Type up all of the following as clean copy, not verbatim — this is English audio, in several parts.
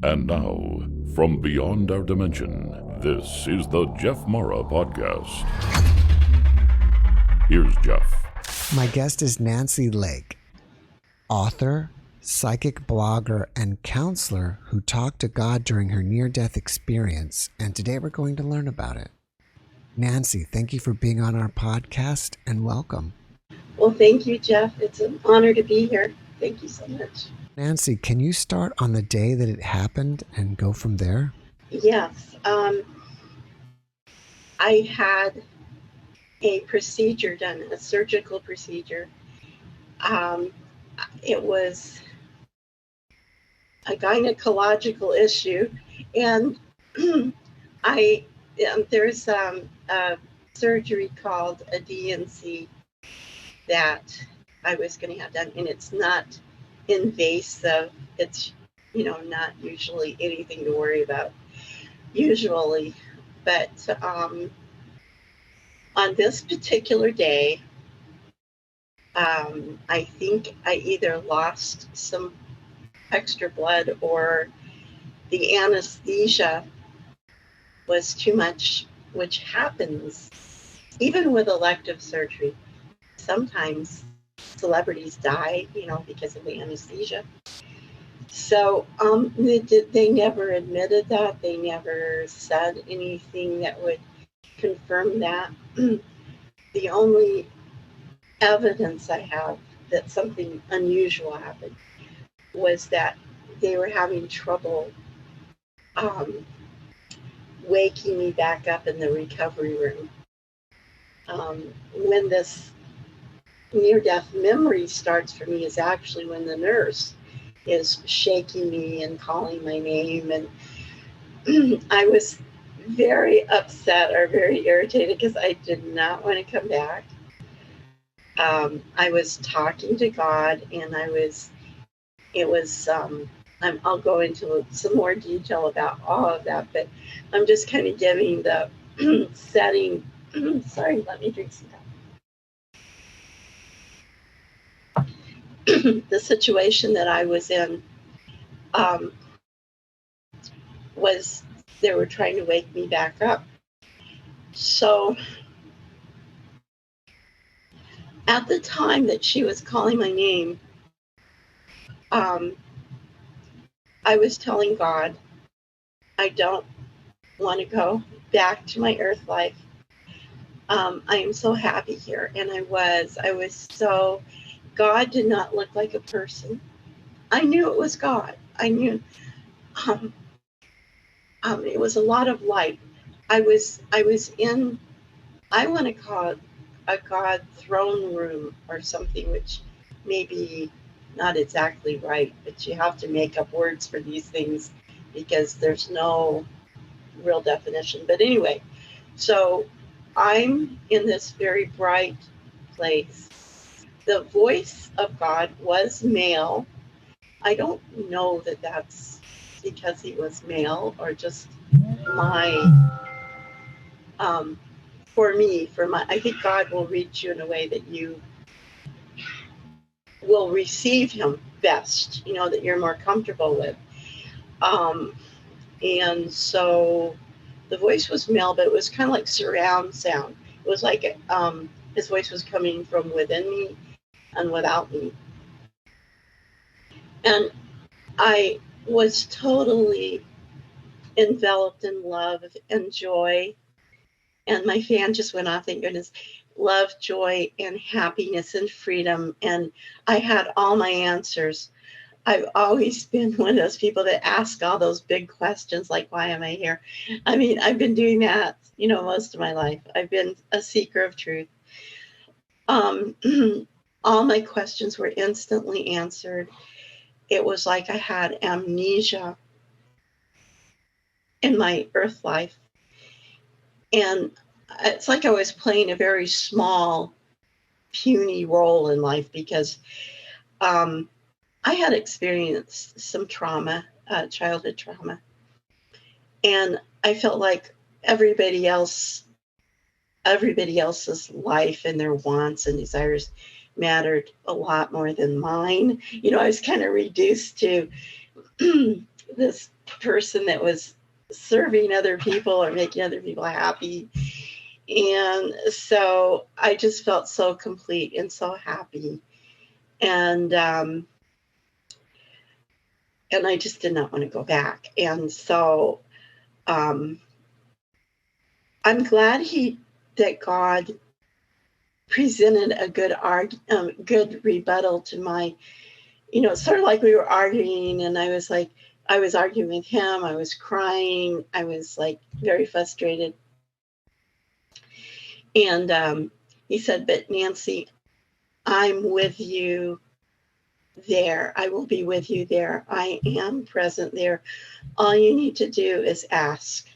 And now, from beyond our dimension, this is the JeffMara podcast. Here's Jeff. My guest is Nancy Lake, author, psychic blogger, and counselor who talked to God during her near-death experience, and today we're going to learn about it. Nancy, thank you for being on our podcast, and welcome. Well, thank you, Jeff. It's an honor to be here. Thank you so much. Nancy, can you start on the day that it happened and go from there? Yes. I had a procedure done, a surgical procedure. It was a gynecological issue, and there's a surgery called a D&C that I was going to have done, and it's not invasive. It's, not usually anything to worry about usually, but on this particular day, I think I either lost some extra blood or the anesthesia was too much, which happens even with elective surgery. Sometimes celebrities die, because of the anesthesia. So they never admitted that. They never said anything that would confirm that. The only evidence I have that something unusual happened was that they were having trouble waking me back up in the recovery room. When this near-death memory starts for me is actually when the nurse is shaking me and calling my name, and I was very upset or very irritated because I did not want to come back. I was talking to God, and I'll go into some more detail about all of that, but I'm just kind of giving the setting. Sorry, let me drink some coffee. The situation that I was in was they were trying to wake me back up. So at the time that she was calling my name, I was telling God, I don't want to go back to my earth life. I am so happy here. And I was so, God did not look like a person. I knew it was God. I knew it was a lot of light. I was in, I want to call it a God throne room or something, which may be not exactly right, but you have to make up words for these things because there's no real definition. But anyway, so I'm in this very bright place. The voice of God was male. I don't know that that's because he was male or just I think God will reach you in a way that you will receive him best, that you're more comfortable with. And so the voice was male, but it was kind of like surround sound. It was like his voice was coming from within me and without me. And I was totally enveloped in love and joy. And my fan just went off, thank goodness. Love, joy, and happiness and freedom. And I had all my answers. I've always been one of those people that ask all those big questions like, why am I here? I mean, I've been doing that, most of my life. I've been a seeker of truth. All my questions were instantly answered. It was like I had amnesia in my earth life. And it's like I was playing a very small, puny role in life because I had experienced some trauma, childhood trauma. And I felt like everybody else's life and their wants and desires mattered a lot more than mine. I was kind of reduced to this person that was serving other people or making other people happy. And so I just felt so complete and so happy. And I just did not want to go back. And so I'm glad that God presented a good rebuttal to my, sort of like we were arguing, and I was arguing with him. I was crying. I was like very frustrated. And he said, "But Nancy, I'm with you there. I will be with you there. I am present there. All you need to do is ask."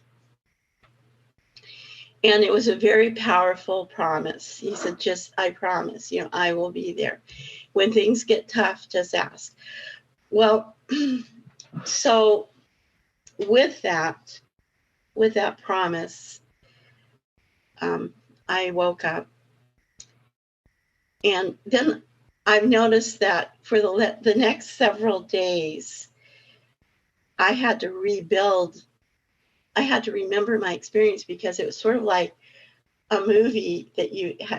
And it was a very powerful promise. He said, I promise, I will be there. When things get tough, just ask. Well, so with that promise, I woke up. And then I've noticed that for the next several days, I had to rebuild. I had to remember my experience, because it was sort of like a movie that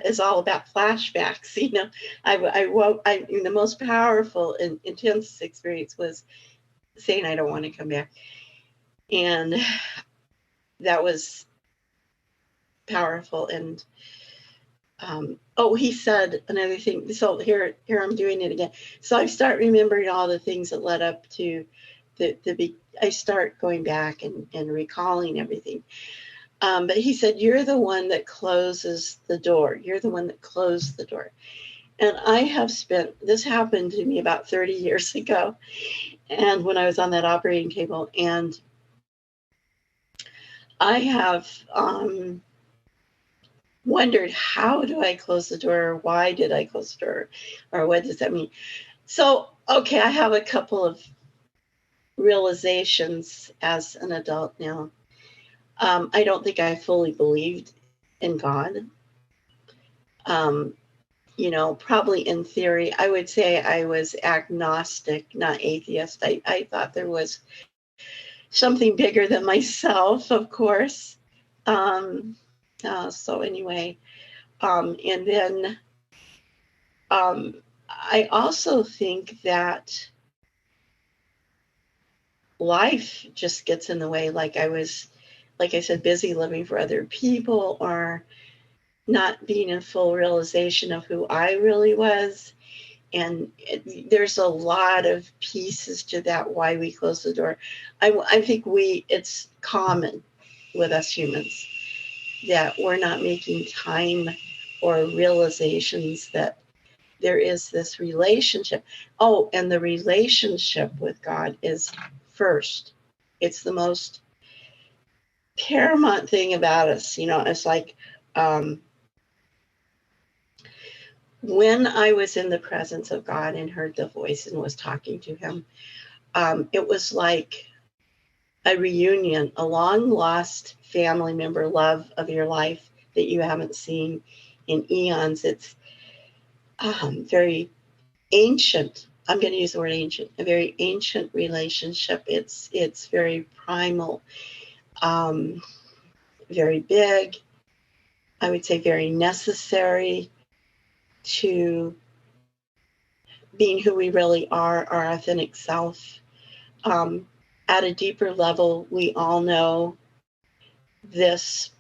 is all about flashbacks. The most powerful and intense experience was saying I don't want to come back, and that was powerful. And he said another thing. So here I'm doing it again. So I start remembering all the things that led up to I start going back and recalling everything. But he said, "You're the one that closes the door. You're the one that closed the door." And I have this happened to me about 30 years ago, and when I was on that operating table, and I have wondered, how do I close the door? Why did I close the door? Or what does that mean? So, okay, I have a couple of realizations as an adult now. I don't think I fully believed in God. Probably in theory, I would say I was agnostic, not atheist. I thought there was something bigger than myself, of course. So anyway, and then I also think that life just gets in the way. Like I said, busy living for other people, or not being in full realization of who I really was. And there's a lot of pieces to that, why we close the door. I think it's common with us humans that we're not making time or realizations that there is this relationship. Oh, and the relationship with God is first. It's the most paramount thing about us. It's like when I was in the presence of God and heard the voice and was talking to him, it was like a reunion, a long lost family member, love of your life that you haven't seen in eons. It's very ancient. I'm going to use the word ancient, a very ancient relationship. It's very primal, very big. I would say very necessary to being who we really are, our authentic self. At a deeper level, we all know this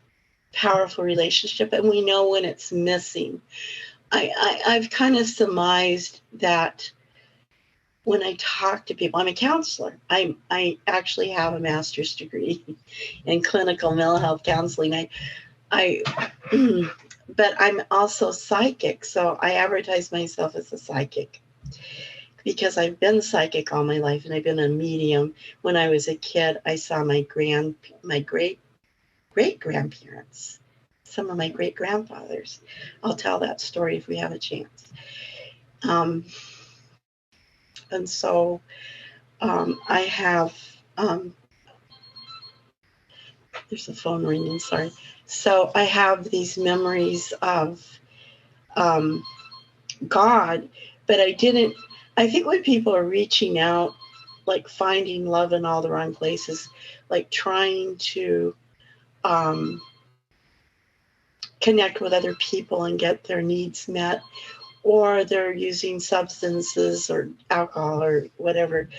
powerful relationship, and we know when it's missing. I've kind of surmised that when I talk to people, I'm a counselor. I actually have a master's degree in clinical mental health counseling. But I'm also psychic, so I advertise myself as a psychic because I've been psychic all my life, and I've been a medium. When I was a kid, I saw my great grandparents, some of my great grandfathers. I'll tell that story if we have a chance. And so I have, there's a phone ringing, sorry. So I have these memories of God, but I think when people are reaching out like finding love in all the wrong places, like trying to connect with other people and get their needs met, or they're using substances or alcohol or whatever.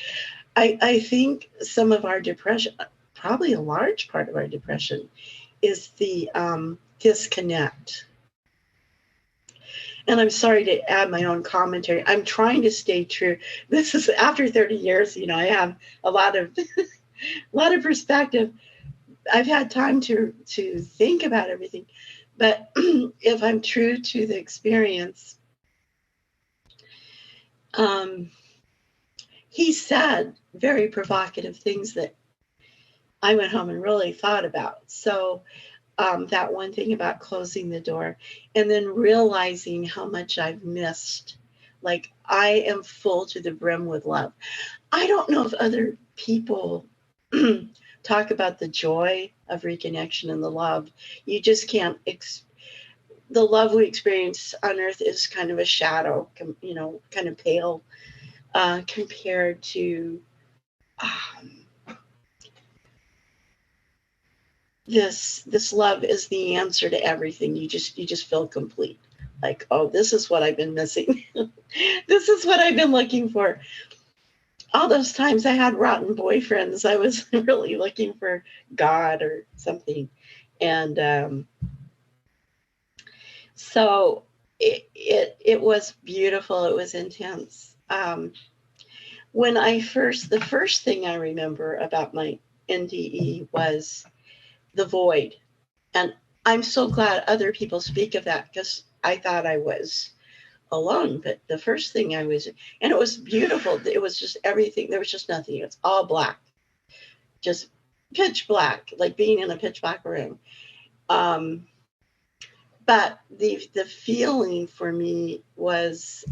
I think some of our depression, probably a large part of our depression, is the disconnect. And I'm sorry to add my own commentary. I'm trying to stay true. This is after 30 years, I have a lot of perspective. I've had time to think about everything. But if I'm true to the experience, he said very provocative things that I went home and really thought about. So that one thing about closing the door and then realizing how much I've missed. Like, I am full to the brim with love. I don't know if other people talk about the joy of reconnection and the love. You just can't. The love we experience on earth is kind of a shadow, kind of pale compared to this love is the answer to everything. You just feel complete. Like, oh, this is what I've been missing. This is what I've been looking for. All those times I had rotten boyfriends, I was really looking for God or something. And so it was beautiful. It was intense. When the first thing I remember about my NDE was the void. And I'm so glad other people speak of that, because I thought I was alone. But the first thing and it was beautiful. It was just everything. There was just nothing. It's all black, just pitch black, like being in a pitch black room. But the feeling for me was,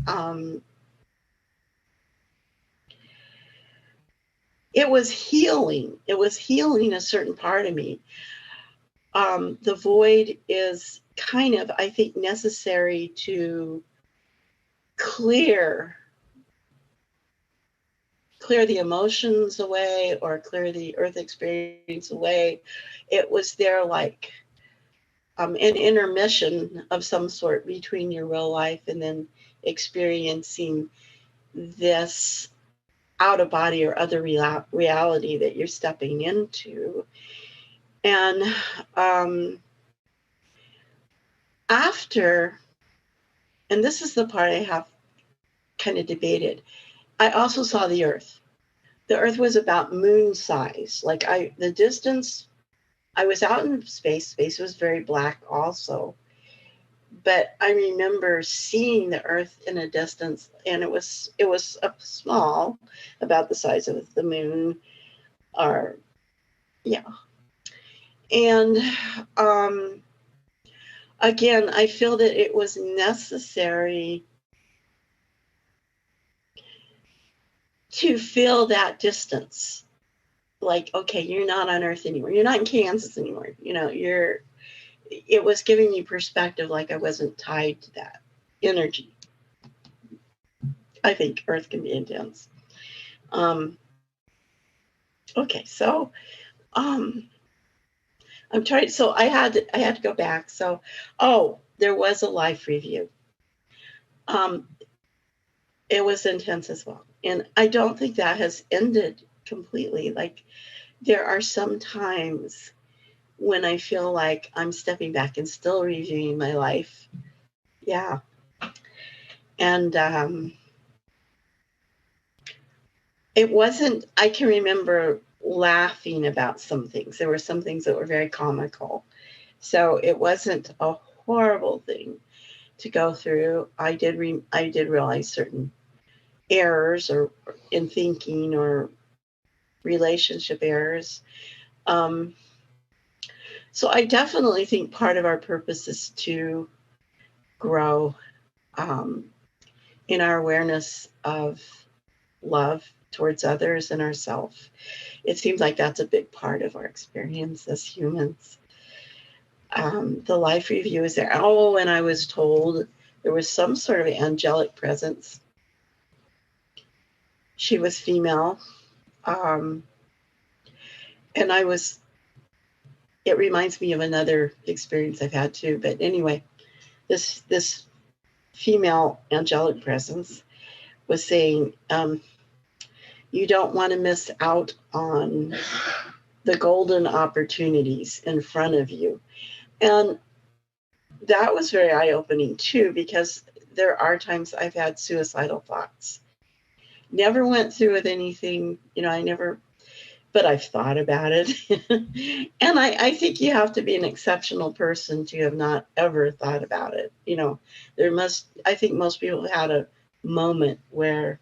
it was healing. It was healing a certain part of me. The void is kind of, I think, necessary to clear the emotions away, or clear the earth experience away. It was there like an intermission of some sort between your real life and then experiencing this out of body or other reality that you're stepping into. And after, and this is the part I have kind of debated, I also saw the earth. The earth was about moon size. Like the distance, I was out in space. Space was very black also. But I remember seeing the earth in a distance, and it was small, about the size of the moon, or yeah. And again, I feel that it was necessary to feel that distance. Like, okay, you're not on Earth anymore. You're not in Kansas anymore. It was giving me perspective, like I wasn't tied to that energy. I think Earth can be intense. Okay, so I'm trying. So I had to go back. So, there was a life review. It was intense as well, and I don't think that has ended completely. Like, there are some times when I feel like I'm stepping back and still reviewing my life. Yeah. And it wasn't, I can remember laughing about some things. There were some things that were very comical. So it wasn't a horrible thing to go through. I did realize certain errors or in thinking or relationship errors. So I definitely think part of our purpose is to grow in our awareness of love towards others and ourselves. It seems like that's a big part of our experience as humans. The life review is there. Oh, and I was told there was some sort of angelic presence. She was female, And it reminds me of another experience I've had too. But anyway, this female angelic presence was saying, you don't want to miss out on the golden opportunities in front of you. And that was very eye-opening too, because there are times I've had suicidal thoughts. Never went through with anything, but I've thought about it. And I think you have to be an exceptional person to have not ever thought about it. I think most people had a moment where,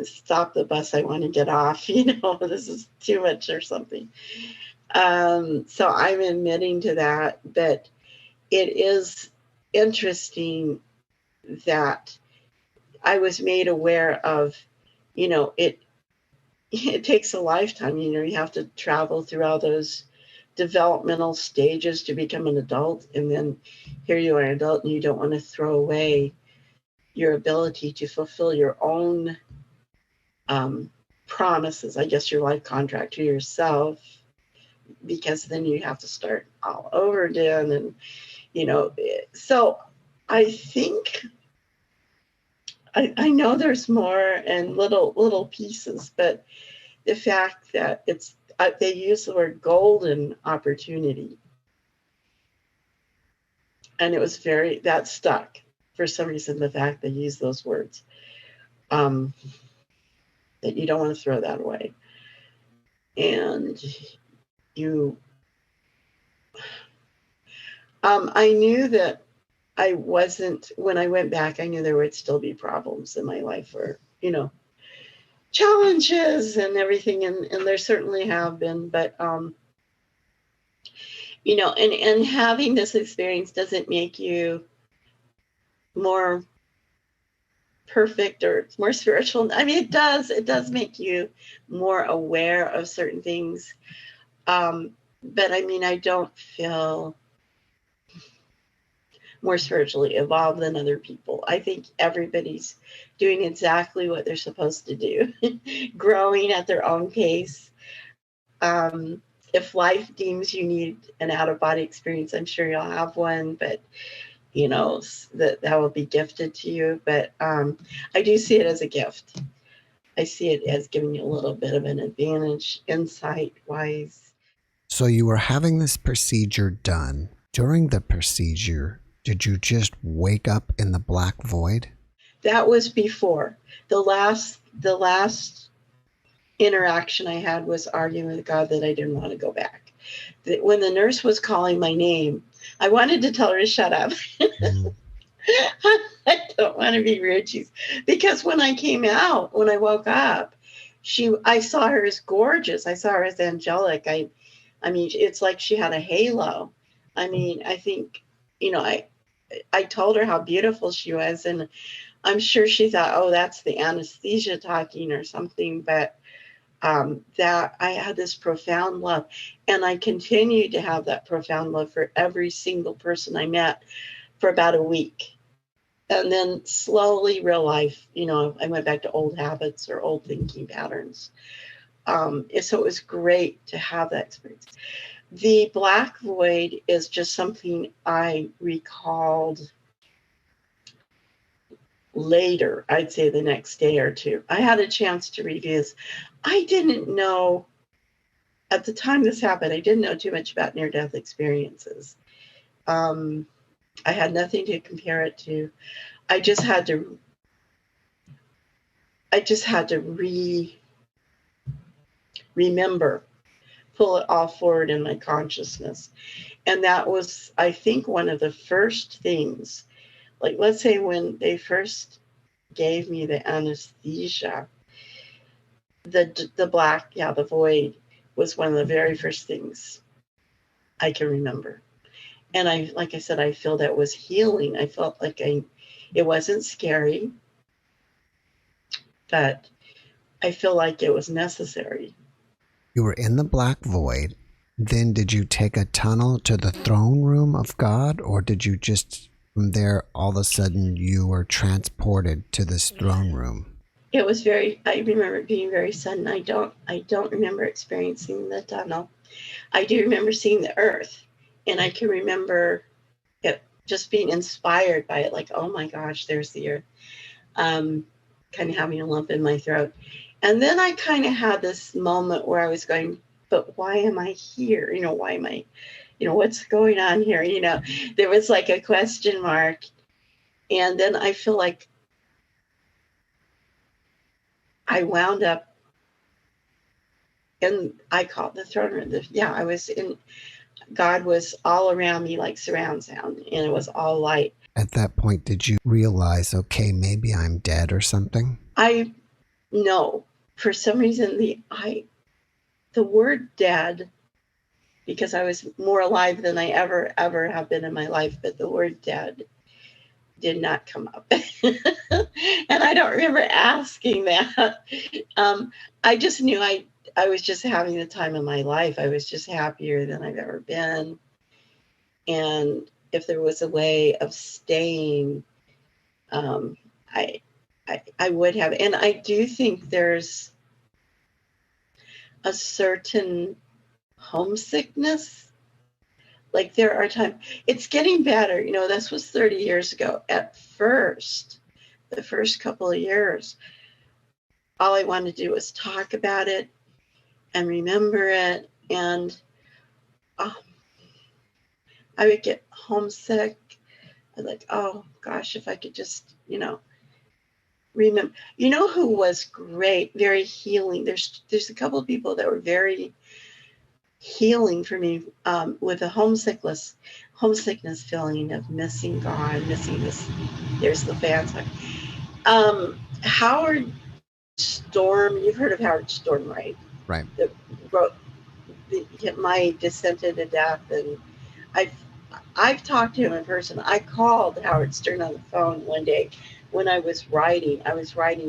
stop the bus, I want to get off, this is too much or something. So I'm admitting to that, but it is interesting that I was made aware of, it takes a lifetime, you have to travel through all those developmental stages to become an adult. And then here you are an adult and you don't want to throw away your ability to fulfill your own promises, I guess your life contract to yourself, because then you have to start all over again. And, so I think, I know there's more and little pieces, but the fact that they use the word golden opportunity, and it was that stuck for some reason, the fact they use those words, that you don't want to throw that away. And I knew that when I went back, I knew there would still be problems in my life, or, challenges and everything. And there certainly have been, but, and having this experience doesn't make you more perfect or more spiritual. I mean, it does make you more aware of certain things. But I mean, I don't feel more spiritually evolved than other people. I think everybody's doing exactly what they're supposed to do, growing at their own pace. If life deems you need an out-of-body experience, I'm sure you'll have one, but that will be gifted to you. But I do see it as a gift. I see it as giving you a little bit of an advantage, insight-wise. So you were having this procedure done. During the procedure, did you just wake up in the black void? That was before. The last interaction I had was arguing with God that I didn't want to go back. When the nurse was calling my name, I wanted to tell her to shut up. I don't want to be rude, because when I woke up, I saw her as gorgeous. I saw her as angelic. I mean, it's like she had a halo. I mean, I think, I told her how beautiful she was, and I'm sure she thought, oh, that's the anesthesia talking or something. But that I had this profound love, and I continued to have that profound love for every single person I met for about a week. And then slowly, real life, I went back to old habits or old thinking patterns. So it was great to have that experience. The black void is just something I recalled later, I'd say the next day or two. I had a chance to review this. I didn't know, at the time this happened, I didn't know too much about near-death experiences. I had nothing to compare it to. I just had to remember, pull it all forward in my consciousness. And that was, I think, one of the first things, like, let's say when they first gave me the anesthesia, the void was one of the very first things I can remember. And like I said, I feel that was healing. I felt like it wasn't scary, but I feel like it was necessary. You were in the black void. Then did you take a tunnel to the throne room of God, or did you just, from there, all of a sudden you were transported to this throne room? It was I remember it being very sudden. I don't remember experiencing the tunnel. I do remember seeing the earth, and I can remember it just being inspired by it, like, oh my gosh, there's the earth. Kind of having a lump in my throat. And then I kind of had this moment where I was going, but why am I here? Why am I, what's going on here? There was like a question mark. And then I feel like I wound up, and I called the throne room. I was in, God was all around me like surround sound, and it was all light. At that point, did you realize, okay, maybe I'm dead or something? No, for some reason, the word dead, because I was more alive than I ever have been in my life, but the word dead did not come up. And I don't remember asking that. I just knew I was just having the time of my life. I was just happier than I've ever been. And if there was a way of staying, I would have. And I do think there's a certain homesickness. Like there are times, it's getting better. This was 30 years ago. At first, the first couple of years, all I wanted to do was talk about it and remember it. And I would get homesick. I'd like, oh gosh, if I could just, remember. Who was great, very healing. There's a couple of people that were very healing for me, with a homesickness feeling of missing God, missing this. There's the fans. Howard Storm. You've heard of Howard Storm, right? Right. That wrote My Descent into Death, and I've talked to him in person. I called Howard Stern on the phone one day when I was writing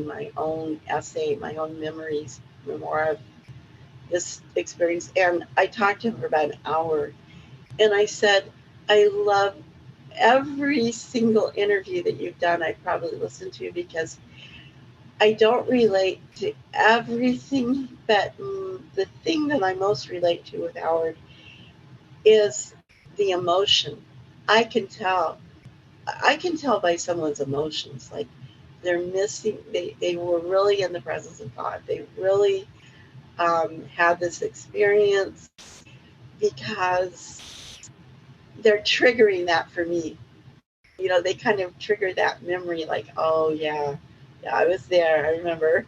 my own essay, my own memoir of this experience. And I talked to him for about an hour. And I said, I love every single interview that you've done. I probably listened to, because I don't relate to everything, but the thing that I most relate to with Howard is the emotion. I can tell by someone's emotions, like they're missing, they were really in the presence of God. They really had this experience, because they're triggering that for me. They kind of trigger that memory, like, oh yeah, I was there, I remember.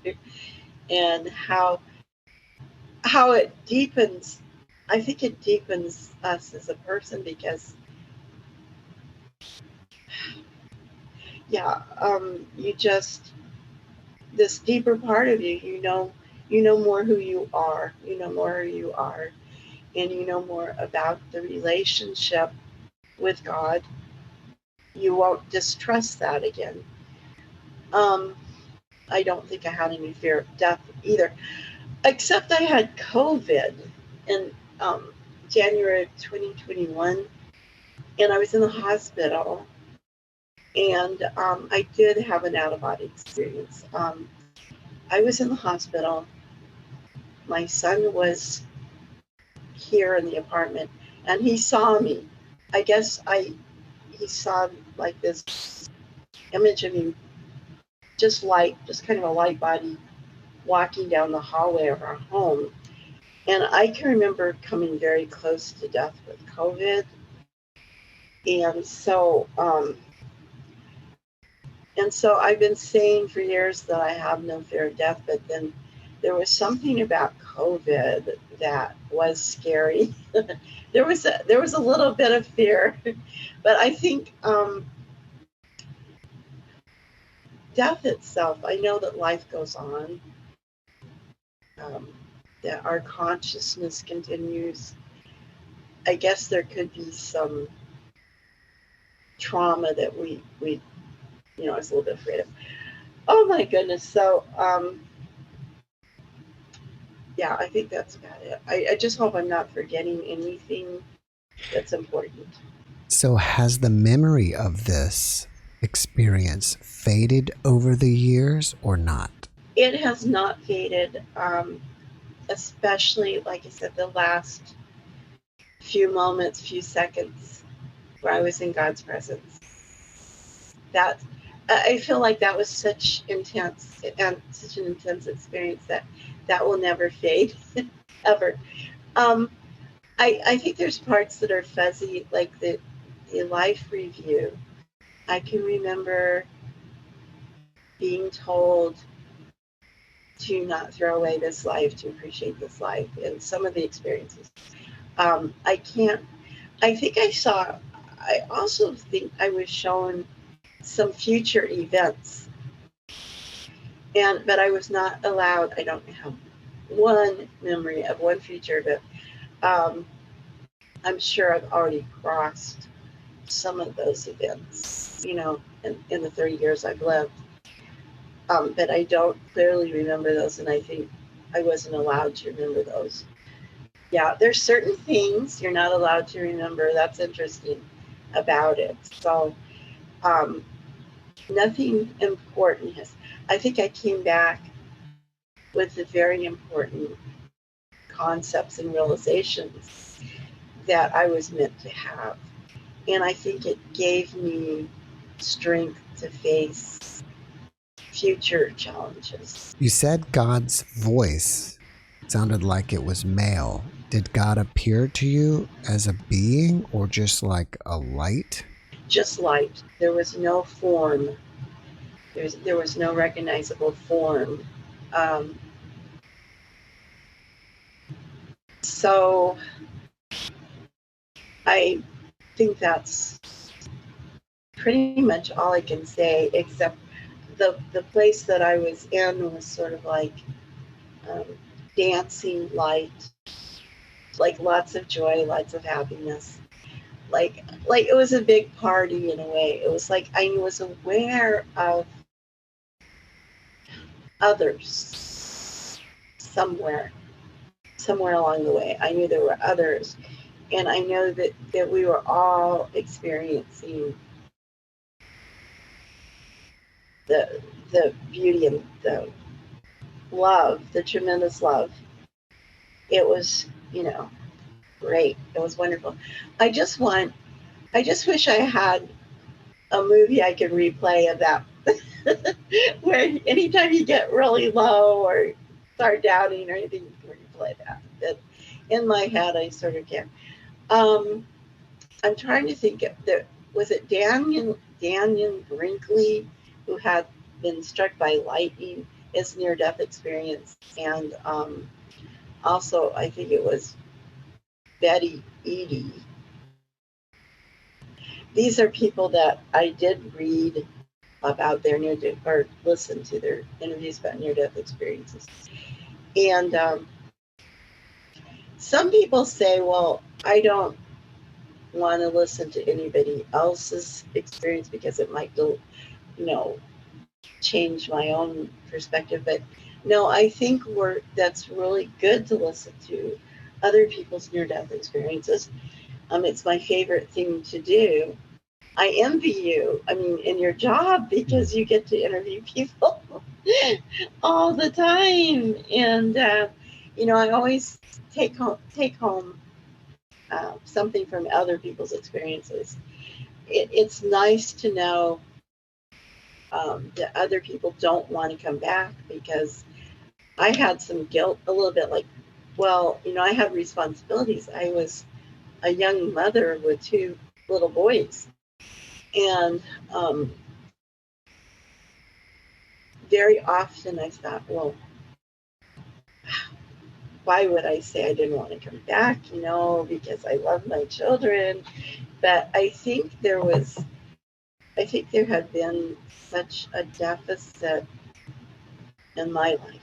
And how it deepens, I think it deepens us as a person, because you just, this deeper part of you, you know more who you are, and you know more about the relationship with God. You won't distrust that again. I don't think I had any fear of death either, except I had COVID in January of 2021, and I was in the hospital, and I did have an out-of-body experience. I was in the hospital. My son was here in the apartment, and he saw me. I guess he saw like this image of me, just kind of a light body walking down the hallway of our home. And I can remember coming very close to death with COVID. And so I've been saying for years that I have no fear of death, but then there was something about COVID that was scary. There was a little bit of fear, but I think death itself, I know that life goes on, that our consciousness continues. I guess there could be some trauma that we I was a little bit afraid of. Oh my goodness. So I think that's about it. I just hope I'm not forgetting anything that's important. So has the memory of this experience faded over the years or not? It has not faded, especially, like I said, the last few moments, few seconds where I was in God's presence. That I feel like that was such intense and such an intense experience that will never fade, ever. Um, I think there's parts that are fuzzy, like the life review. I can remember being told to not throw away this life, to appreciate this life, and some of the experiences. I can't. I think I saw. I also think I was shown some future events, but I was not allowed. I don't have one memory of one future event. Um, I'm sure I've already crossed some of those events, in the 30 years I've lived. But I don't clearly remember those, and I think I wasn't allowed to remember those. Yeah, there's certain things you're not allowed to remember. That's interesting about it. So, um, nothing important has. I think I came back with the very important concepts and realizations that I was meant to have. And I think it gave me strength to face future challenges. You said God's voice sounded like it was male. Did God appear to you as a being or just like a light? Just light. There was no form. There was no recognizable form. Um, so I think that's pretty much all I can say, except the place that I was in was sort of like um, dancing light, like lots of joy, lots of happiness. Like it was a big party in a way. It was like I was aware of others somewhere along the way. I knew there were others, and I know that we were all experiencing the beauty and the love, the tremendous love. It was, great. It was wonderful. I just wish I had a movie I could replay of that, where anytime you get really low or start doubting or anything, you can replay that. But in my head, I sort of can. I'm trying to think of was it Daniel Brinkley who had been struck by lightning, his near-death experience, and also I think it was Betty Eadie. These are people that I did read about their near-death or listen to their interviews about near-death experiences. And some people say, well, I don't want to listen to anybody else's experience because it might, change my own perspective. But no, I think that's really good to listen to other people's near-death experiences. It's my favorite thing to do. I envy you, in your job, because you get to interview people all the time. And, I always take home something from other people's experiences. It's nice to know that other people don't want to come back, because I had some guilt, a little bit like, well, I have responsibilities. I was a young mother with 2 little boys. And very often I thought, well, why would I say I didn't want to come back, because I love my children. But I think there had been such a deficit in my life.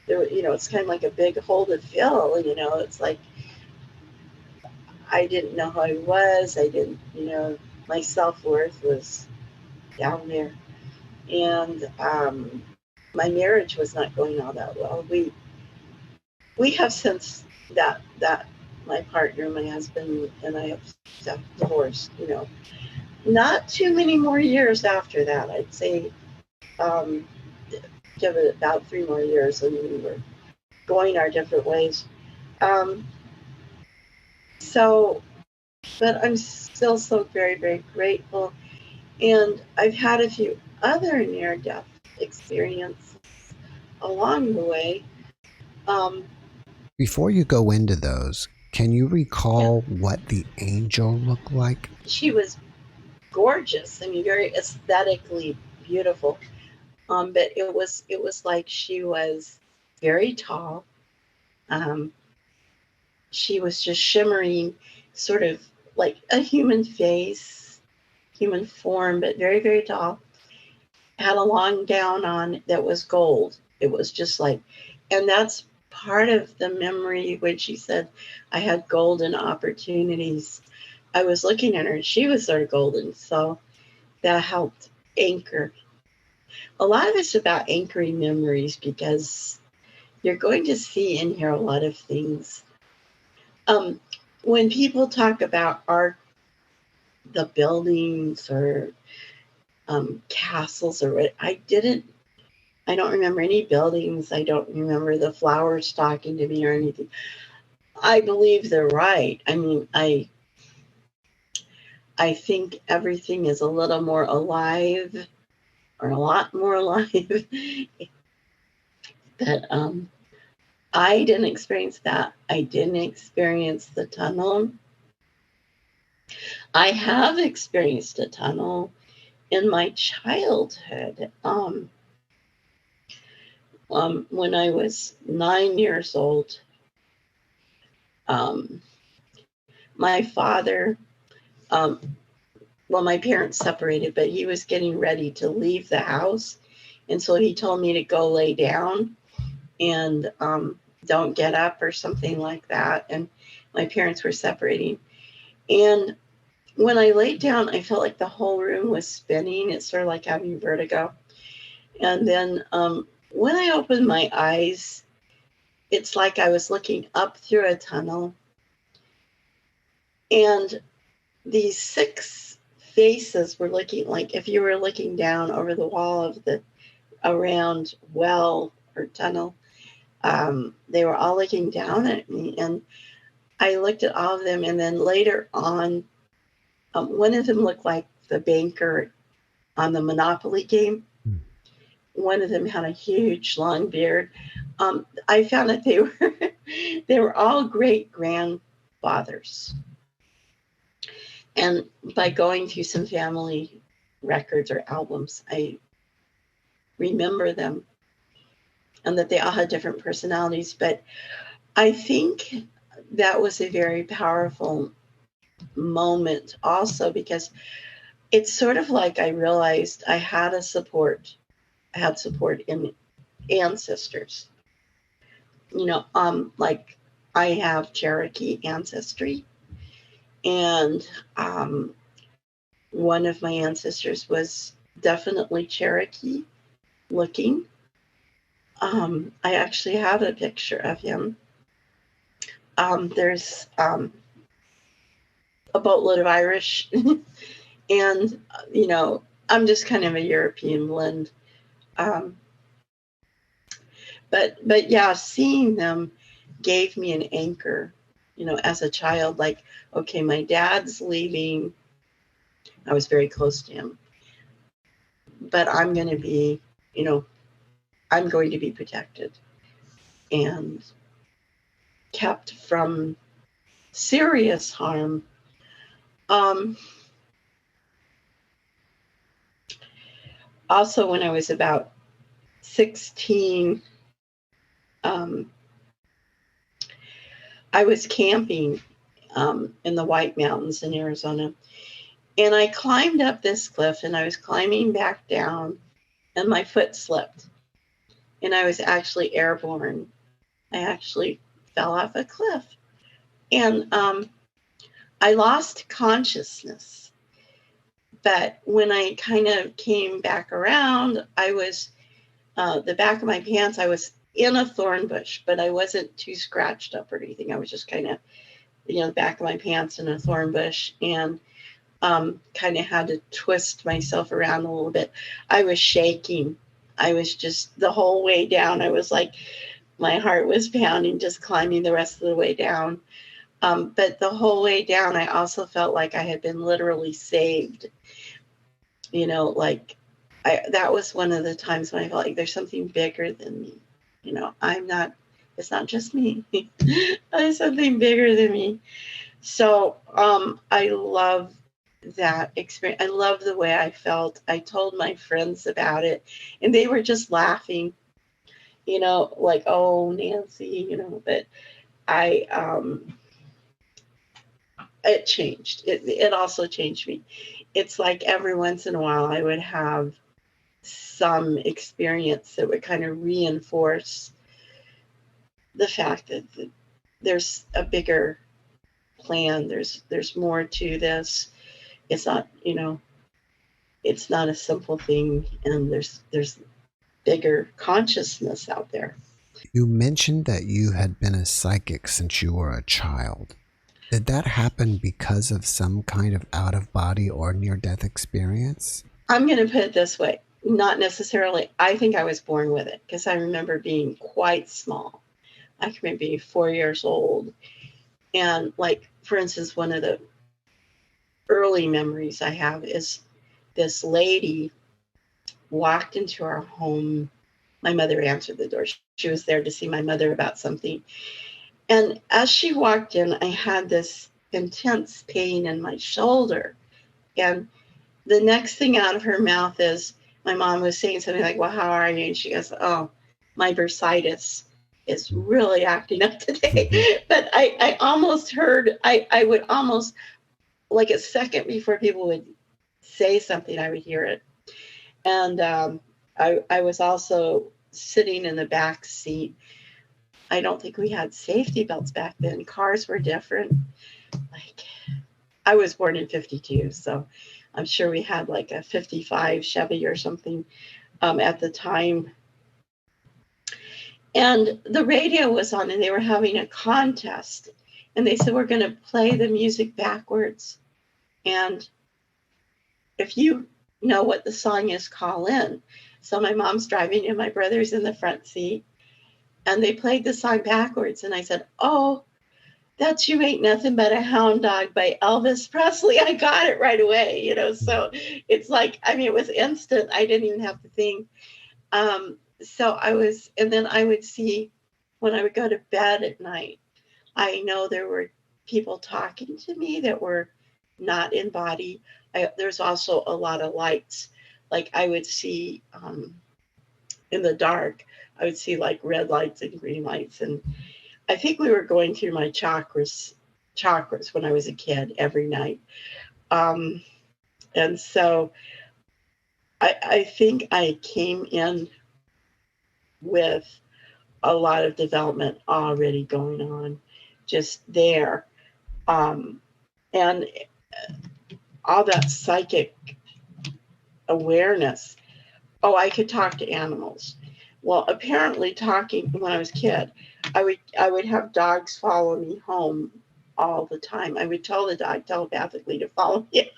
It's kind of like a big hole to fill, it's like I didn't know who I was. I didn't, my self-worth was down there. And my marriage was not going all that well. We have since that my partner, my husband, and I have divorced, not too many more years after that. I'd say give it about 3 more years, and we were going our different ways. So, but I'm still so very, very grateful. And I've had a few other near-death experiences along the way. Before you go into those, can you recall what the angel looked like? She was gorgeous. I mean, very aesthetically beautiful. But it was like she was very tall. She was just shimmering, sort of like a human face, human form, but very, very tall. Had a long gown on that was gold. It was just like, and that's part of the memory when she said, I had golden opportunities. I was looking at her and she was sort of golden. So that helped anchor. A lot of it's about anchoring memories because you're going to see and hear a lot of things. When people talk about art, the buildings or castles or what, I don't remember any buildings. I don't remember the flowers talking to me or anything. I believe they're right. I mean, I think everything is a little more alive, or a lot more alive. But I didn't experience that. I didn't experience the tunnel. I have experienced a tunnel in my childhood. When I was 9 years old, my father, my parents separated, but he was getting ready to leave the house. And so he told me to go lay down and don't get up or something like that. And my parents were separating. And when I laid down, I felt like the whole room was spinning. It's sort of like having vertigo. And then when I opened my eyes, it's like I was looking up through a tunnel. And these 6 faces were looking like if you were looking down over the wall of the around well or tunnel. They were all looking down at me. And I looked at all of them. And then later on, one of them looked like the banker on the Monopoly game. One of them had a huge long beard. I found that they were all great grandfathers. And by going through some family records or albums, I remember them, and that they all had different personalities. But I think that was a very powerful moment also, because it's sort of like I realized I had support in ancestors. Like I have Cherokee ancestry, and one of my ancestors was definitely Cherokee looking. I actually have a picture of him. There's a boatload of Irish, and I'm just kind of a European blend. But yeah, seeing them gave me an anchor, as a child, like, okay, my dad's leaving. I was very close to him, but I'm going to be, I'm going to be protected and kept from serious harm. Also, when I was about 16, I was camping in the White Mountains in Arizona, and I climbed up this cliff, and I was climbing back down, and my foot slipped, and I was actually airborne. I actually fell off a cliff, and I lost consciousness. But when I kind of came back around, I was, the back of my pants, I was in a thorn bush, but I wasn't too scratched up or anything. I was just kind of, the back of my pants in a thorn bush, and kind of had to twist myself around a little bit. I was shaking. I was just the whole way down. I was like, my heart was pounding, just climbing the rest of the way down. But the whole way down, I also felt like I had been literally saved. You know, like that was one of the times when I felt like there's something bigger than me. You know, it's not just me. There's something bigger than me. So I love that experience. I love the way I felt. I told my friends about it, and they were just laughing, you know, like, oh, Nancy, you know, but I, it changed. It also changed me. It's like every once in a while I would have some experience that would kind of reinforce the fact that there's a bigger plan. There's more to this. It's not, you know, it's not a simple thing, and there's bigger consciousness out there. You mentioned that you had been a psychic since you were a child. Did that happen because of some kind of out-of-body or near-death experience? I'm going to put it this way. Not necessarily. I think I was born with it, because I remember being quite small. I can remember being 4 years old. And like, for instance, one of the early memories I have is this lady walked into our home. My mother answered the door. She was there to see my mother about something. And as she walked in, I had this intense pain in my shoulder. And the next thing out of her mouth is, my mom was saying something like, well, how are you? And she goes, oh, my bursitis is really acting up today. But I almost heard, I would almost, like a second before people would say something, I would hear it. And I was also sitting in the back seat. I don't think we had safety belts back then. Cars were different. Like, I was born in 52, so I'm sure we had like a 55 Chevy or something at the time. And the radio was on, and they were having a contest. And they said, we're going to play the music backwards. And if you know what the song is, call in. So my mom's driving and my brother's in the front seat. And they played the song backwards. And I said, oh, that's You Ain't Nothing But a Hound Dog by Elvis Presley. I got it right away, you know. So it's like, I mean, it was instant. I didn't even have to think. So I was, and then I would see when I would go to bed at night, I know there were people talking to me that were not in body. There's also a lot of lights. Like I would see in the dark, I would see like red lights and green lights. And I think we were going through my chakras when I was a kid every night. And so I think I came in with a lot of development already going on just there. And all that psychic awareness. Oh, I could talk to animals. Well, apparently talking when I was a kid, I would have dogs follow me home all the time. I would tell the dog telepathically to follow me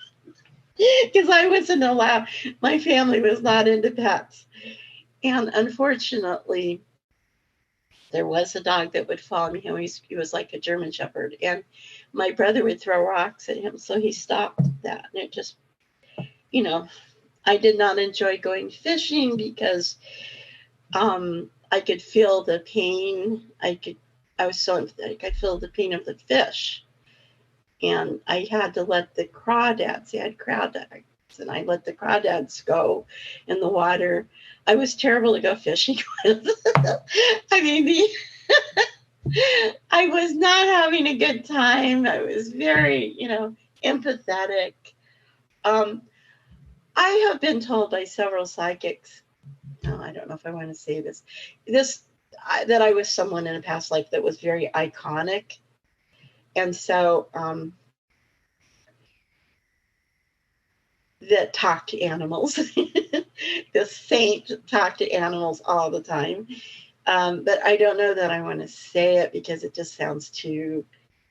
because I wasn't allowed. My family was not into pets. And unfortunately, there was a dog that would follow me home. He was like a German Shepherd. And my brother would throw rocks at him. So he stopped that. And it just, you know, I did not enjoy going fishing because I could feel the pain. I was so empathetic. I feel the pain of the fish. And I had to let the crawdads, they had crawdads, and I let the crawdads go in the water. I was terrible to go fishing with. I mean, I was not having a good time. I was very, you know, empathetic. I have been told by several psychics, I don't know if I want to say this, that I was someone in a past life that was very iconic. And so that talked to animals. The saint talked to animals all the time. But I don't know that I want to say it because it just sounds too,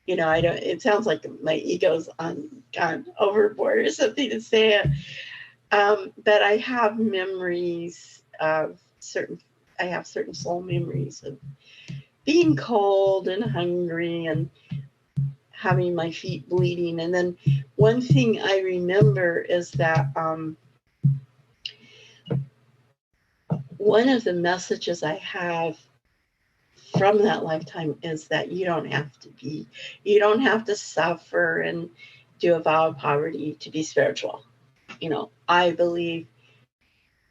you know, it sounds like my ego's gone overboard or something to say it. But I have memories of I have certain soul memories of being cold and hungry and having my feet bleeding. And then one thing I remember is that one of the messages I have from that lifetime is that you don't have to suffer and do a vow of poverty to be spiritual. I believe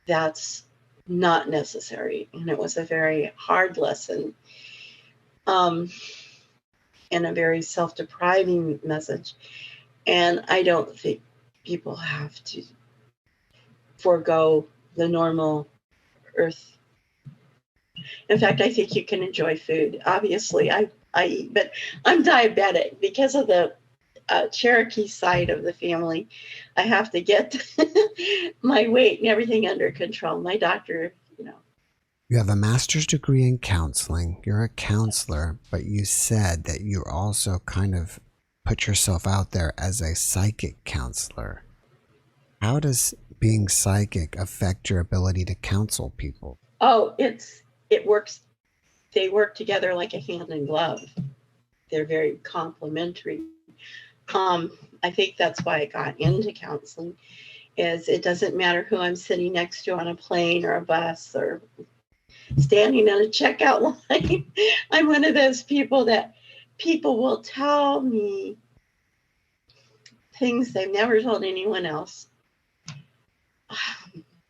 that's not necessary. And it was a very hard lesson, and a very self-depriving message. And I don't think people have to forego the normal earth. In fact, I think you can enjoy food. Obviously, I eat, but I'm diabetic because of the Cherokee side of the family. I have to get my weight and everything under control. My doctor, You have a master's degree in counseling. You're a counselor, but you said that you also kind of put yourself out there as a psychic counselor. How does being psychic affect your ability to counsel people? Oh, it works. They work together like a hand in glove. They're very complementary. I think that's why I got into counseling, is it doesn't matter who I'm sitting next to on a plane or a bus or standing in a checkout line. I'm one of those people that people will tell me things they've never told anyone else.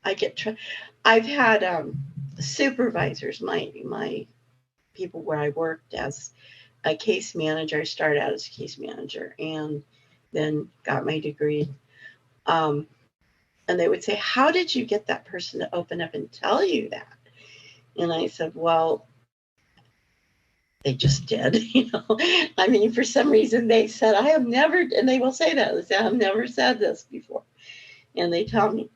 I've had supervisors, my people where I worked as a case manager. I started out as a case manager and then got my degree. And they would say, how did you get that person to open up and tell you that? And I said, well, they just did, I mean, for some reason they said, I have never, and they will say that, they say, I've never said this before. And they tell me.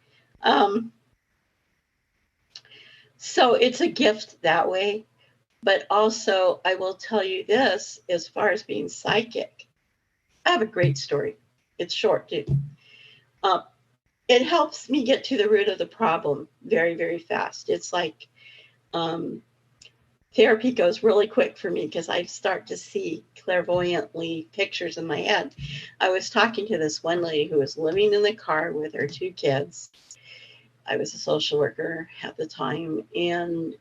So it's a gift that way. But also, I will tell you this, as far as being psychic, I have a great story. It's short, too. It helps me get to the root of the problem very, very fast. It's like therapy goes really quick for me because I start to see clairvoyantly pictures in my head. I was talking to this one lady who was living in the car with her 2 kids. I was a social worker at the time, and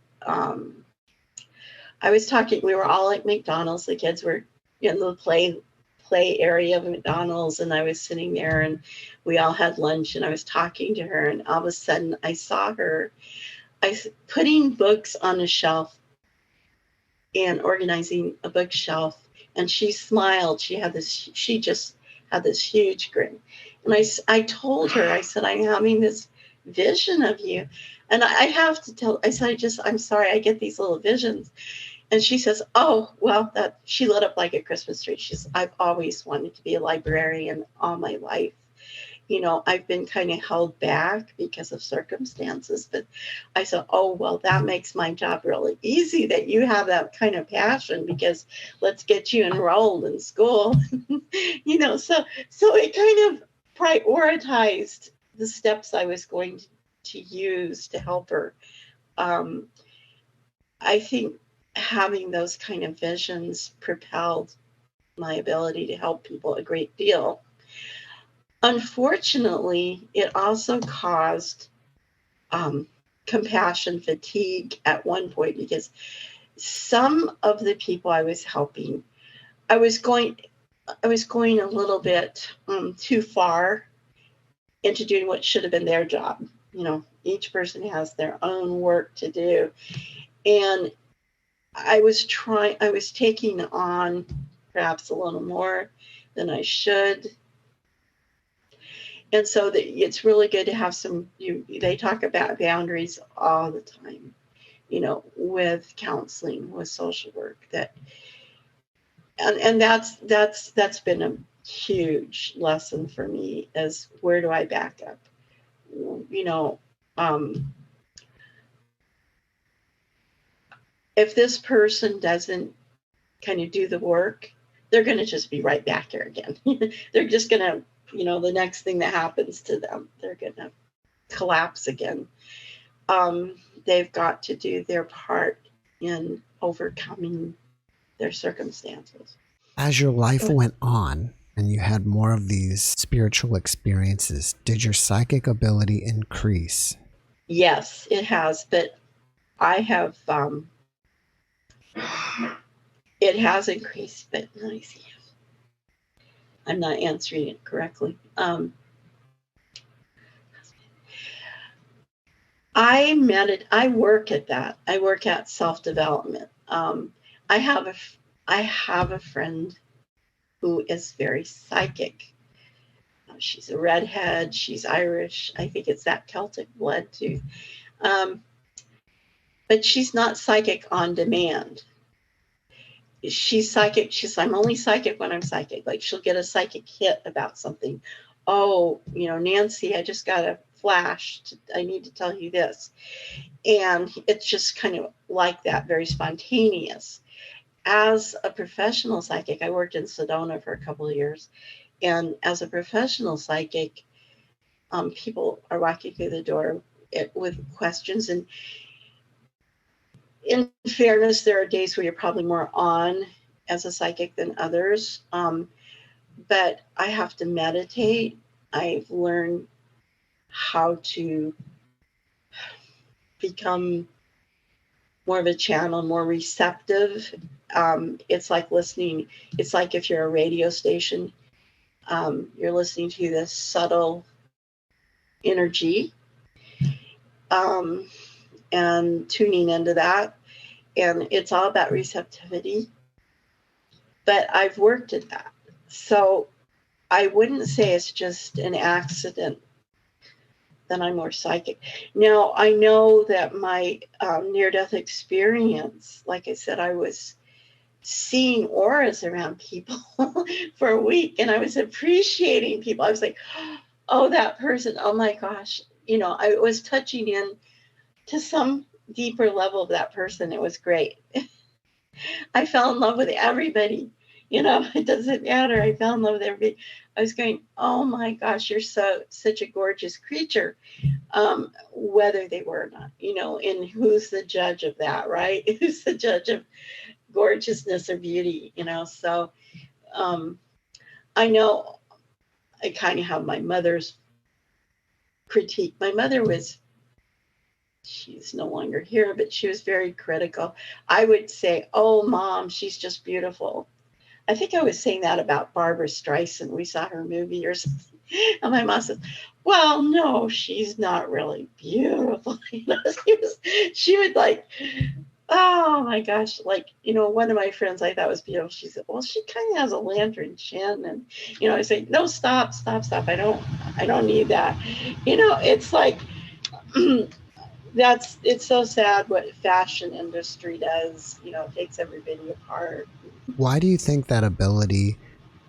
I was talking, we were all at McDonald's. The kids were in the play area of McDonald's, and I was sitting there, and we all had lunch, and I was talking to her, and all of a sudden I saw her putting books on a shelf and organizing a bookshelf, and she smiled. She just had this huge grin. And I told her, I said, I'm having this vision of you. And I have to tell, I said, I'm sorry, I get these little visions. And she says, oh, well, she lit up like a Christmas tree. I've always wanted to be a librarian all my life. I've been kind of held back because of circumstances, but I said, oh, well, that makes my job really easy that you have that kind of passion, because let's get you enrolled in school. So it kind of prioritized the steps I was going to use to help her. I think having those kind of visions propelled my ability to help people a great deal. Unfortunately, it also caused compassion fatigue at one point, because some of the people I was helping, I was going a little bit too far into doing what should have been their job. Each person has their own work to do. And I was taking on perhaps a little more than I should. And so it's really good to have they talk about boundaries all the time, with counseling, with social work, and that's been a huge lesson for me, is where do I back up? If this person doesn't kind of do the work, they're going to just be right back here again. They're just going to, the next thing that happens to them, they're going to collapse again. they've got to do their part in overcoming their circumstances. As your life went on and you had more of these spiritual experiences, did your psychic ability increase? Yes, it has, but I have, it has increased, but let me see. I'm not answering it correctly. I work at that. I work at self-development. I have a friend who is very psychic. She's a redhead. She's Irish. I think it's that Celtic blood too. But she's not psychic on demand. She's psychic. I'm only psychic when I'm psychic. Like, she'll get a psychic hit about something. Oh, Nancy, I just got a flash. I need to tell you this. And it's just kind of like that, very spontaneous. As a professional psychic, I worked in Sedona for a couple of years. And as a professional psychic, people are walking through the door with questions. And in fairness, there are days where you're probably more on as a psychic than others. But I have to meditate. I've learned how to become more of a channel, more receptive. It's like listening. It's like if you're a radio station, you're listening to this subtle energy and tuning into that. And it's all about receptivity. But I've worked at that. So I wouldn't say it's just an accident that I'm more psychic. Now, I know that my near-death experience, like I said, I was seeing auras around people for a week, and I was appreciating people. I was like, oh, that person, oh my gosh. I was touching in to some deeper level of that person. It was great. I fell in love with everybody. It doesn't matter. I fell in love with everybody. I was going, oh my gosh, you're such a gorgeous creature, whether they were or not, and who's the judge of that, right? Who's the judge of gorgeousness or beauty, So I know I kind of have my mother's critique. My mother she's no longer here, but she was very critical. I would say, oh, Mom, she's just beautiful. I think I was saying that about Barbara Streisand. We saw her movie or something. And my mom said, well, no, she's not really beautiful. She would like, oh my gosh. Like, one of my friends I thought was beautiful. She said, well, she kind of has a lantern chin. And, I say, no, stop. I don't need that. It's like, it's so sad what fashion industry does, takes everybody apart. Why do you think that ability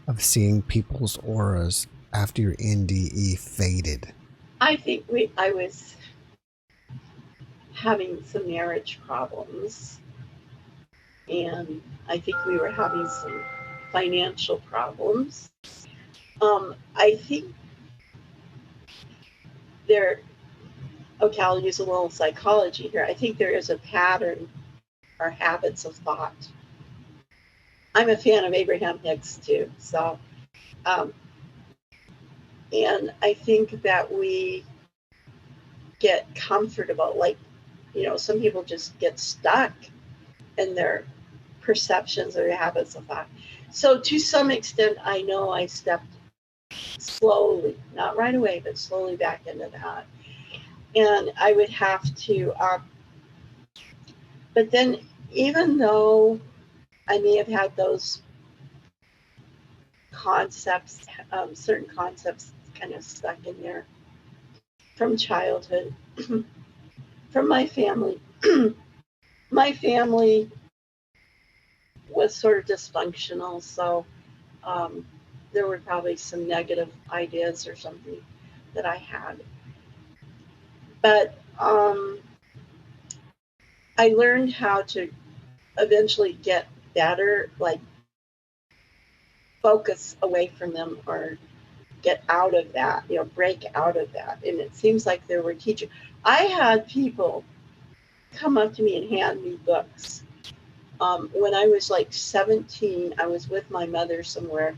of seeing people's auras after your NDE faded? I think I was having some marriage problems, and I think we were having some financial problems. I think I'll use a little psychology here. I think there is a pattern or habits of thought. I'm a fan of Abraham Hicks too. So, and I think that we get comfortable, like, some people just get stuck in their perceptions or habits of thought. So to some extent, I know I stepped slowly, not right away, but slowly back into that. And I would have to, but then even though I may have had those concepts, certain concepts kind of stuck in there from childhood, from my family. My family was sort of dysfunctional, so there were probably some negative ideas or something that I had. But I learned how to eventually get better, like focus away from them or get out of that, break out of that. And it seems like there were teachers. I had people come up to me and hand me books. When I was like 17, I was with my mother somewhere,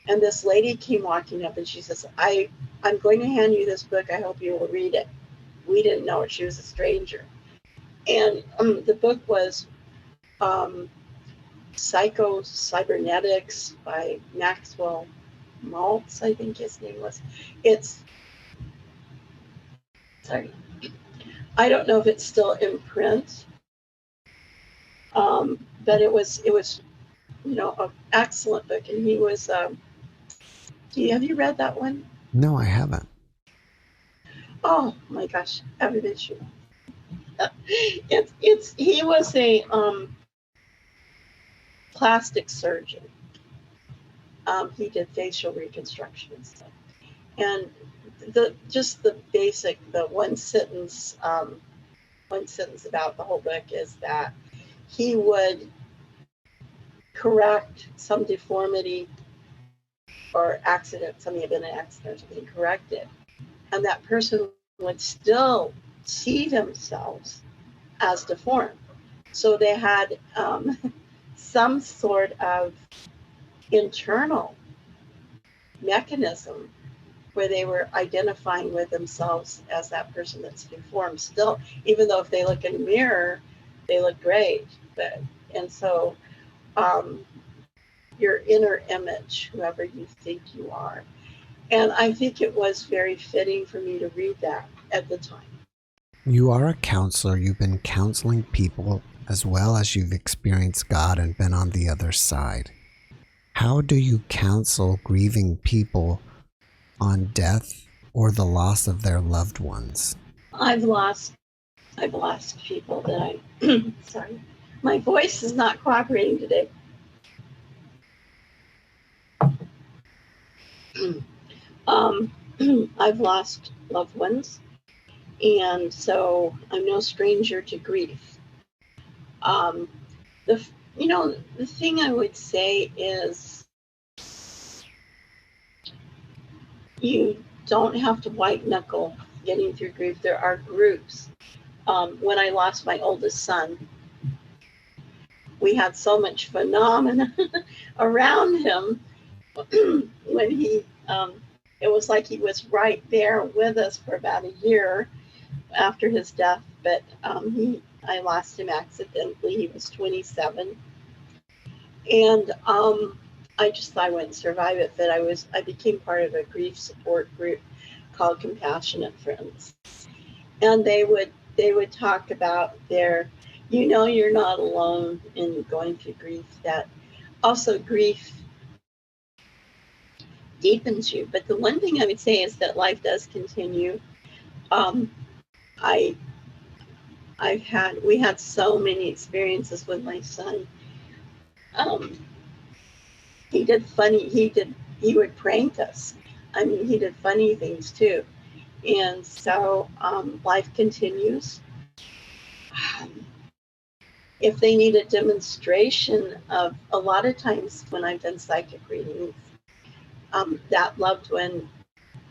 and this lady came walking up and she says, I'm going to hand you this book. I hope you will read it. We didn't know it. She was a stranger. And the book was Psycho-Cybernetics by Maxwell Maltz, I think his name was. Sorry. I don't know if it's still in print, but it was an excellent book. And he was, have you read that one? No, I haven't. Oh my gosh, everybody should. He was a plastic surgeon. He did facial reconstruction and stuff. And the basic, the one sentence about the whole book is that he would correct some deformity or accident, something had been an accident or something, correct it. And that person would still see themselves as deformed. So they had some sort of internal mechanism where they were identifying with themselves as that person that's deformed still, even though if they look in a mirror, they look great. And so your inner image, whoever you think you are. And I think it was very fitting for me to read that at the time. You are a counselor. You've been counseling people as well as you've experienced God and been on the other side. How do you counsel grieving people on death or the loss of their loved ones? I've lost people that sorry, my voice is not cooperating today. I've lost loved ones, and so I'm no stranger to grief. The thing I would say is you don't have to white knuckle getting through grief. There are groups. When I lost my oldest son, we had so much phenomena around him when he, it was like he was right there with us for about a year after his death, but I lost him accidentally. He was 27. And I just thought I wouldn't survive it, but I became part of a grief support group called Compassionate Friends. And they would talk about their, you're not alone in going through grief, that also grief deepens you. But the one thing I would say is that life does continue. We had so many experiences with my son. He would prank us. I mean, he did funny things too. And so life continues. If they need a demonstration of, a lot of times when I've done psychic readings, that loved one,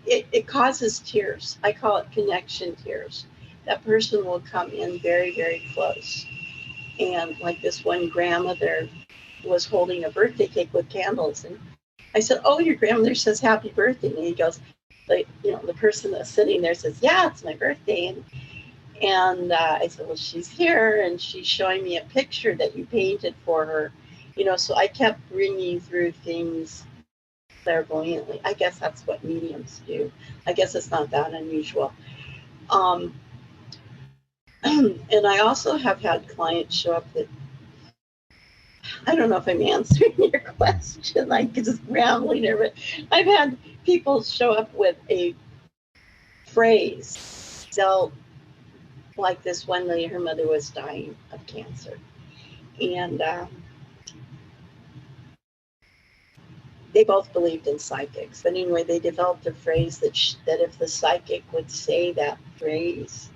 it causes tears. I call it connection tears. That person will come in very, very close. And like this one grandmother was holding a birthday cake with candles. And I said, "Oh, your grandmother says happy birthday." And he goes, the person that's sitting there says, "Yeah, it's my birthday." And I said, "Well, she's here and she's showing me a picture that you painted for her." So I kept bringing through things clairvoyantly. I guess that's what mediums do. I guess it's not that unusual. And I also have had clients show up that, I don't know if I'm answering your question, like just rambling there, but I've had people show up with a phrase. So, like this one lady, her mother was dying of cancer. And they both believed in psychics. But anyway, they developed a phrase that if the psychic would say that phrase,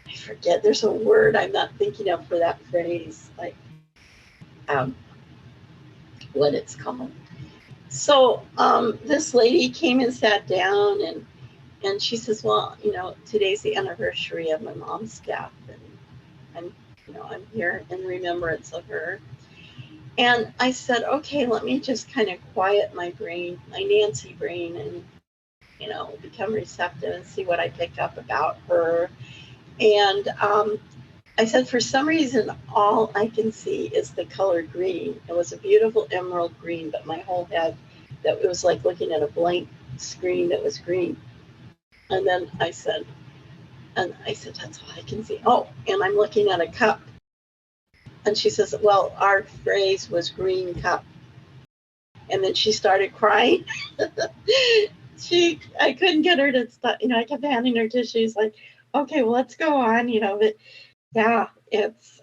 I forget, there's a word I'm not thinking of for that phrase, like what it's called. So this lady came and sat down, and she says, well, today's the anniversary of my mom's death, and I'm here in remembrance of her. And I said, okay, let me just kind of quiet my brain, my Nancy brain, and become receptive and see what I pick up about her. And I said, for some reason, all I can see is the color green. It was a beautiful emerald green, but my whole head, that it was like looking at a blank screen that was green. And then I said, that's all I can see. Oh, and I'm looking at a cup. And she says, well, our phrase was green cup. And then she started crying. I couldn't get her to stop. I kept handing her tissues, like, okay, well, let's go on. But yeah, it's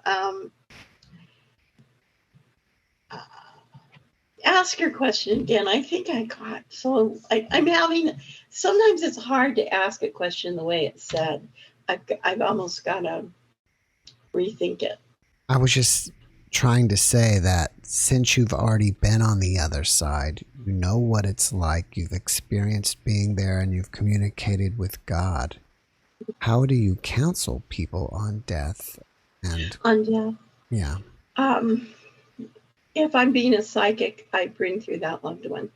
ask your question again. I think I caught. So I'm having. Sometimes it's hard to ask a question the way it's said. I've almost got to rethink it. I was just trying to say that since you've already been on the other side, you know what it's like, you've experienced being there, and you've communicated with God. How do you counsel people on death? On death? Yeah. If I'm being a psychic, I bring through that loved one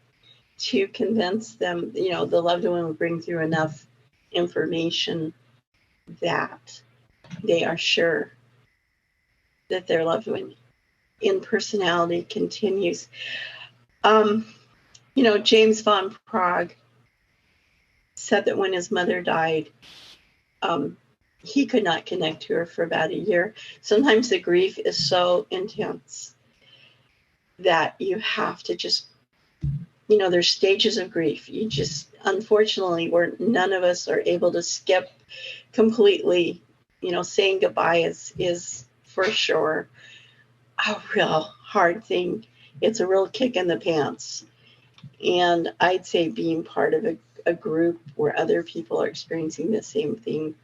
to convince them, the loved one will bring through enough information that they are sure that their loved one in personality continues. James von Prague said that when his mother died, he could not connect to her for about a year. Sometimes the grief is so intense that you have to just, there's stages of grief. You just, unfortunately, none of us are able to skip completely. Saying goodbye is for sure a real hard thing. It's a real kick in the pants. And I'd say being part of a group where other people are experiencing the same thing,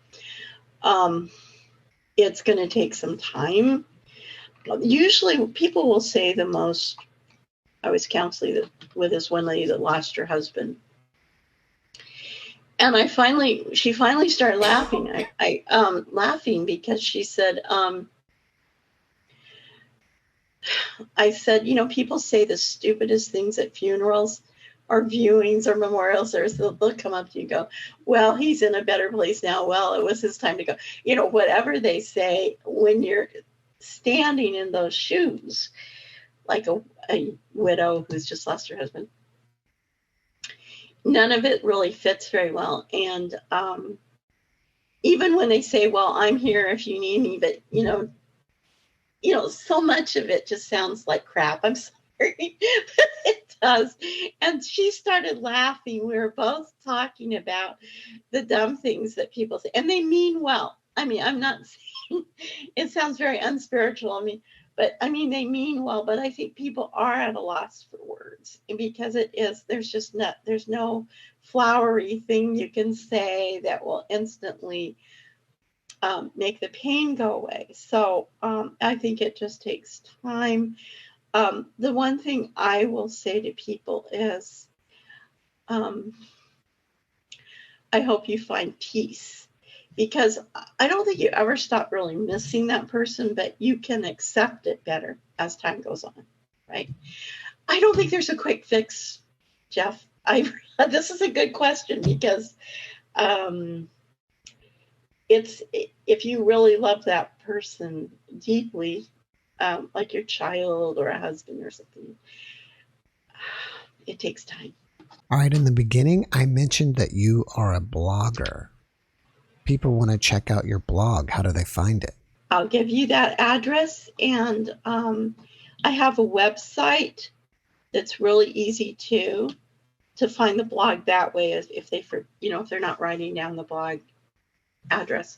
it's going to take some time. Usually people will say the most. I was counseling with this one lady that lost her husband. And she finally started laughing. I laughing because she said, I said, people say the stupidest things at funerals or viewings or memorials. They'll come up to you and go, well, he's in a better place now. Well, it was his time to go. Whatever they say, when you're standing in those shoes, like a widow who's just lost her husband, none of it really fits very well. And even when they say, well, I'm here if you need me, but so much of it just sounds like crap. I'm sorry, but it does. And she started laughing. We were both talking about the dumb things that people say, and they mean well. I'm not saying it sounds very unspiritual. But they mean well, but I think people are at a loss for words, and because there's no flowery thing you can say that will instantly make the pain go away. So I think it just takes time. The one thing I will say to people is, I hope you find peace. Because I don't think you ever stop really missing that person, but you can accept it better as time goes on, right? I don't think there's a quick fix, Jeff. This is a good question because it's if you really love that person deeply, like your child or a husband or something, it takes time. All right. In the beginning, I mentioned that you are a blogger. People want to check out your blog. How do they find it? I'll give you that address, and I have a website that's really easy to find the blog that way. If they're not writing down the blog address,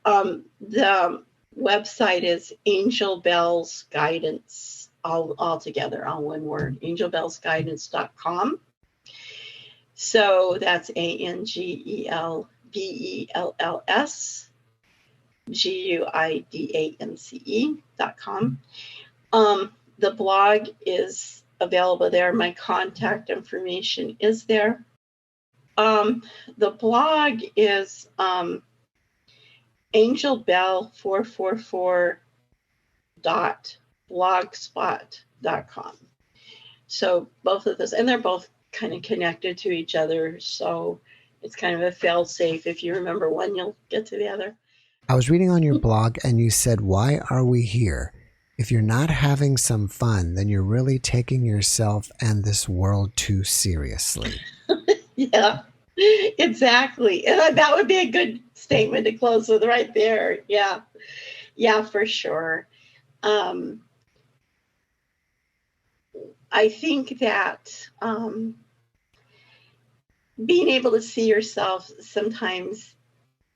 the website is Angel Bells Guidance, all together, all one word, angelbellsguidance.com. So that's ANGELBELLSGUIDANCE.com. The blog is available there. My contact information is there. The blog is angelbell444.blogspot.com. So both of those, and they're both kind of connected to each other. So it's kind of a fail safe. If you remember one, you'll get to the other. I was reading on your blog and you said, "Why are we here? If you're not having some fun, then you're really taking yourself and this world too seriously." Yeah, exactly. And that would be a good statement to close with right there. Yeah. Yeah, for sure. I think that being able to see yourself sometimes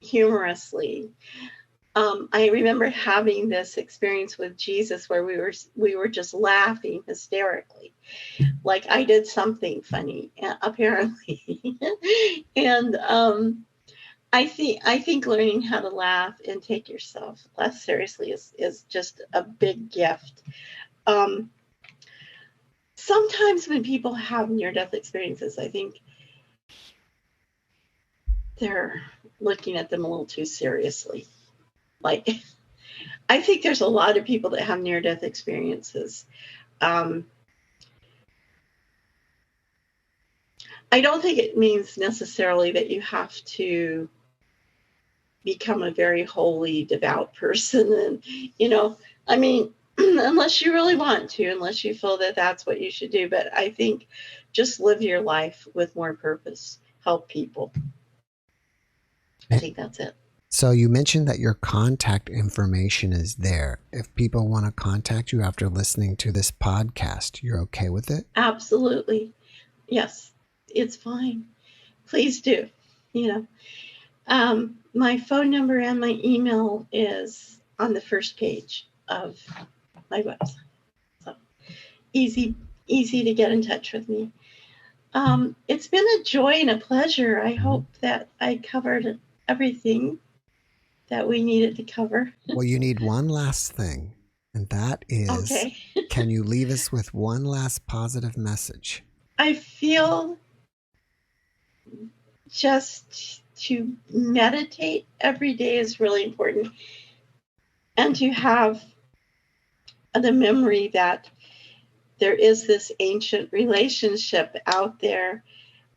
humorously. I remember having this experience with Jesus where we were just laughing hysterically, like I did something funny, apparently. And I think learning how to laugh and take yourself less seriously is just a big gift. Sometimes when people have near-death experiences, I think they're looking at them a little too seriously. Like, I think there's a lot of people that have near-death experiences. I don't think it means necessarily that you have to become a very holy, devout person. And, I mean, unless you really want to, unless you feel that that's what you should do. But I think just live your life with more purpose, help people. I think that's it. So you mentioned that your contact information is there. If people want to contact you after listening to this podcast, you're okay with it? Absolutely. Yes, it's fine. Please do. My phone number and my email is on the first page of my website. So easy to get in touch with me. It's been a joy and a pleasure. I hope that I covered everything that we needed to cover. Well, you need one last thing, and that is, okay. Can you leave us with one last positive message? I feel just to meditate every day is really important, and to have the memory that there is this ancient relationship out there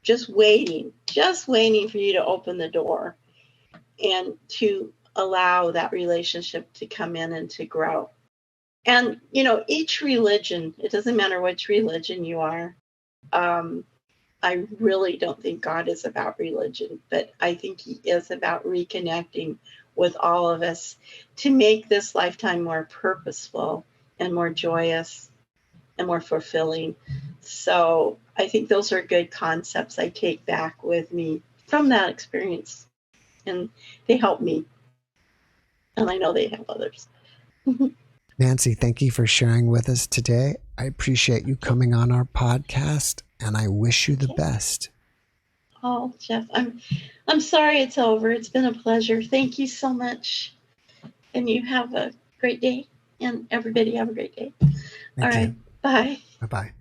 just waiting for you to open the door and to allow that relationship to come in and to grow. And, each religion, it doesn't matter which religion you are. I really don't think God is about religion, but I think he is about reconnecting with all of us to make this lifetime more purposeful and more joyous and more fulfilling. So I think those are good concepts I take back with me from that experience. And they help me. And I know they help others. Nancy, thank you for sharing with us today. I appreciate you coming on our podcast, and I wish you the best. Oh, Jeff, I'm sorry it's over. It's been a pleasure. Thank you so much. And you have a great day. And everybody have a great day. All right. Bye. Bye-bye.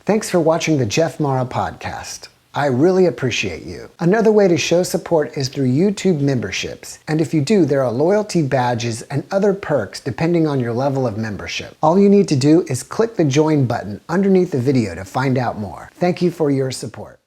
Thanks for watching the JeffMara podcast. I really appreciate you. Another way to show support is through YouTube memberships. And if you do, there are loyalty badges and other perks depending on your level of membership. All you need to do is click the join button underneath the video to find out more. Thank you for your support.